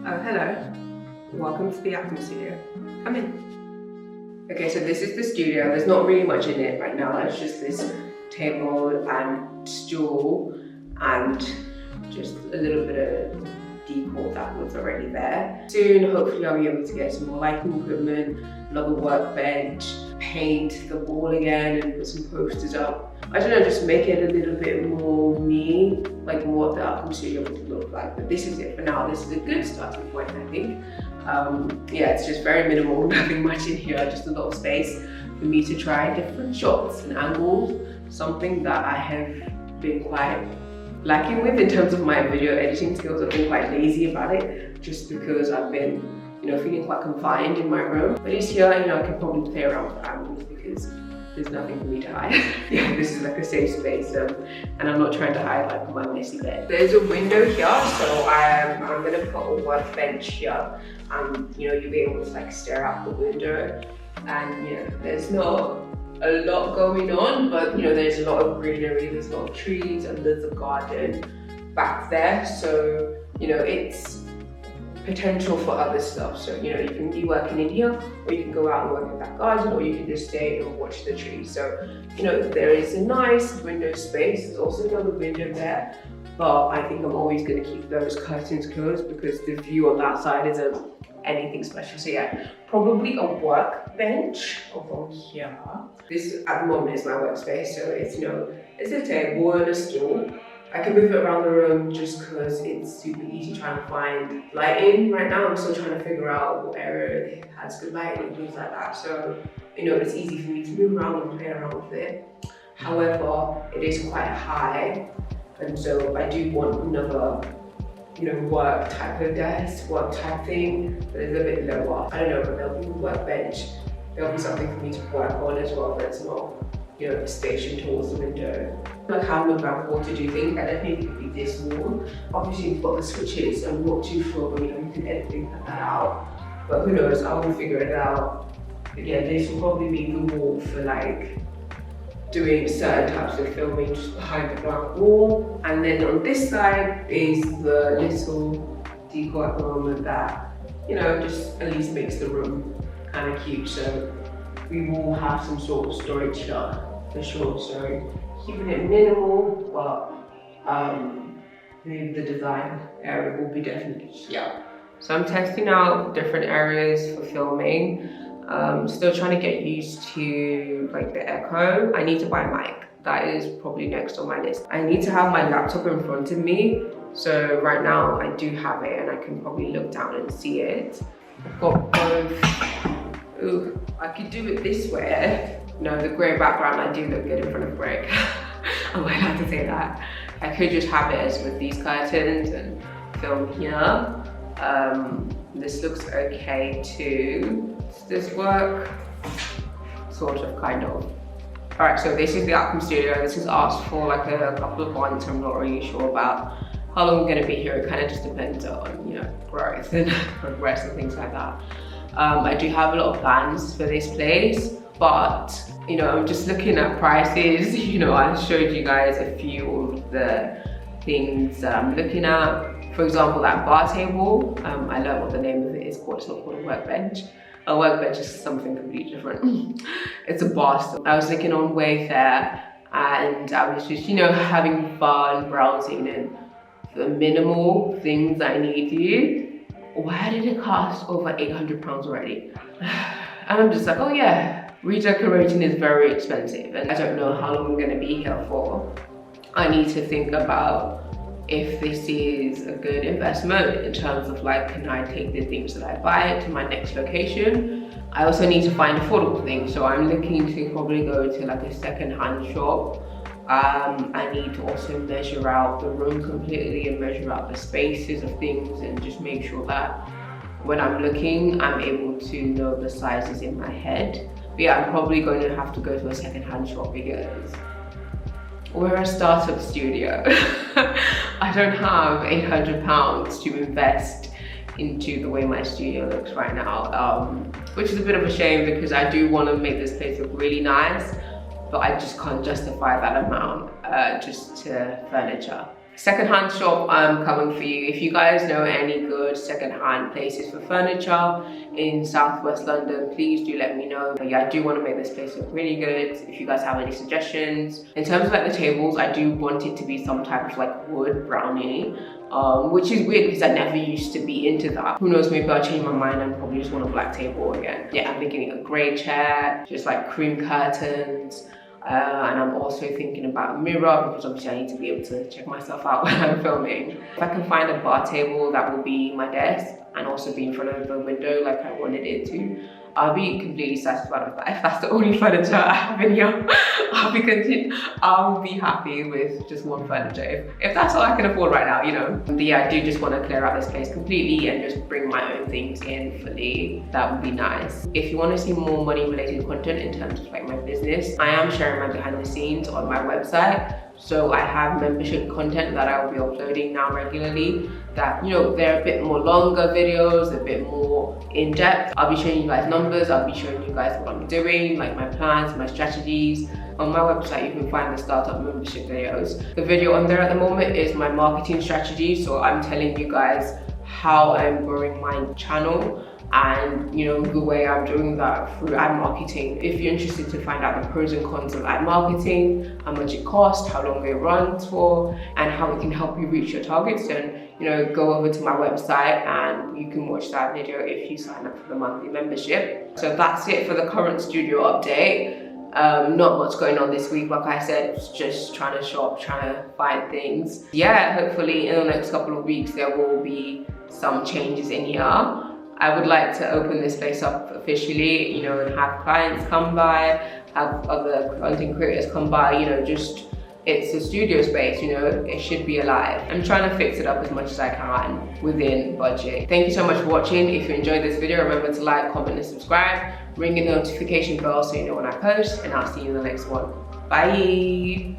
Oh, hello. Welcome to the acting studio. Come in. Okay, so this is the studio. There's not really much in it right now. It's just this table and stool and just a little bit of decor that was already there. Soon, hopefully I'll be able to get some more lighting equipment, another workbench, paint the wall again and put some posters up. I don't know, just make it a little bit more me, like what the acting studio would look like. But this is it for now. This is a good starting point, I think. Yeah, it's just very minimal, nothing much in here, just a lot of space for me to try different shots and angles, something that I have been quite lacking with in terms of my video editing skills. I've been quite lazy about it, just because I've been, feeling quite confined in my room. But at least here, I can probably play around with angles because there's nothing for me to hide. Yeah, this is like a safe space, and I'm not trying to hide like my messy bed. There's a window here, so I'm gonna put a workbench here, and you'll be able to like stare out the window, and there's not a lot going on, but there's a lot of greenery, there's a lot of trees, and there's a garden back there, so it's potential for other stuff. So you can be working in here, or you can go out and work in that garden, or you can just stay and watch the trees. So there is a nice window space. There's also another window there, but I think I'm always going to keep those curtains closed because the view on that side isn't anything special. So yeah, probably a workbench over here. This at the moment is my workspace, so it's it's a table and a stool. I can move it around the room just because it's super easy trying to find lighting. Right now I'm still trying to figure out what area has good lighting and things like that. So it's easy for me to move around and play around with it. However, it is quite high, and so I do want another work type of desk, work type thing that is a bit lower. I don't know, but there'll be a workbench. There'll be something for me to work on as well, but it's not a station towards the window. Like how I'm about what to do things, I don't think it could be this warm. Obviously you've got the switches, I'm not too sure, but you can edit things like that out. But who knows, I will figure it out. But yeah, this will probably be the wall for like doing certain types of filming just behind the blank wall. And then on this side is the little decor at the moment that, just at least makes the room kind of cute. So we will have some sort of storage here for sure. So keeping it minimal, but the design area will be definitely here. So I'm testing out different areas for filming. Still trying to get used to like the echo. I need to buy a mic. That is probably next on my list. I need to have my laptop in front of me. So right now I do have it and I can probably look down and see it. I've got both. Ooh, I could do it this way. No, the grey background, I do look good in front of grey. I might have to say that. I could just have it as with these curtains and film here. This looks okay too. Does this work? Sort of, kind of. All right, so this is the acting studio. This is asked for like a couple of months. I'm not really sure about how long I'm gonna be here. It kind of just depends on growth and progress and things like that. I do have a lot of plans for this place, but I'm just looking at prices. I showed you guys a few of the things that I'm looking at. For example, that bar table, I learned what the name of it is called. It's not called a workbench. A workbench is something completely different. It's a bar stool. I was looking on Wayfair and I was just, having fun browsing, and the minimal things I needed. Why did it cost over £800 already? And I'm just like, oh yeah, redecorating is very expensive and I don't know how long I'm gonna be here for. I need to think about if this is a good investment in terms of like, can I take the things that I buy to my next location? I also need to find affordable things. So I'm looking to probably go to like a second-hand shop. I need to also measure out the room completely and measure out the spaces of things and just make sure that when I'm looking, I'm able to know the sizes in my head. But yeah, I'm probably going to have to go to a second-hand shop because we're a startup studio. I don't have £800 to invest into the way my studio looks right now, which is a bit of a shame because I do want to make this place look really nice, but I just can't justify that amount just to furniture. Secondhand shop, I'm coming for you. If you guys know any good secondhand places for furniture in Southwest London, please do let me know. But yeah, I do want to make this place look really good. If you guys have any suggestions. In terms of like the tables, I do want it to be some type of like wood brownie, which is weird because I never used to be into that. Who knows, maybe I'll change my mind and probably just want a black table again. Yeah, I'm thinking a grey chair, just like cream curtains. And I'm also thinking about a mirror because obviously I need to be able to check myself out when I'm filming. If I can find a bar table that will be my desk and also be in front of the window like I wanted it to, I'll be completely satisfied with that. If that's the only furniture I have in here, I'll be happy with just one furniture. If that's all I can afford right now, you know. But yeah, I do just want to clear out this place completely and just bring my own things in fully. That would be nice. If you want to see more money related content in terms of like my business, I am sharing my behind the scenes on my website. So I have membership content that I will be uploading now regularly that, you know, they're a bit more longer videos, a bit more in-depth. I'll be showing you guys numbers, I'll be showing you guys what I'm doing, like my plans, my strategies. On my website, you can find the startup membership videos. The video on there at the moment is my marketing strategy. So I'm telling you guys how I'm growing my channel and, you know, the way I'm doing that through ad marketing. If you're interested to find out the pros and cons of ad marketing, how much it costs, how long it runs for, and how it can help you reach your targets, then, you know, go over to my website and you can watch that video if you sign up for the monthly membership. So that's it for the current studio update. Not much going on this week, like I said, just trying to shop, trying to find things. Yeah, hopefully in the next couple of weeks there will be some changes in here. I would like to open this place up officially, you know, and have clients come by, have other content creators come by, you know, just, it's a studio space, you know, it should be alive. I'm trying to fix it up as much as I can within budget. Thank you so much for watching. If you enjoyed this video, remember to like, comment and subscribe. Ring the notification bell so you know when I post, and I'll see you in the next one. Bye.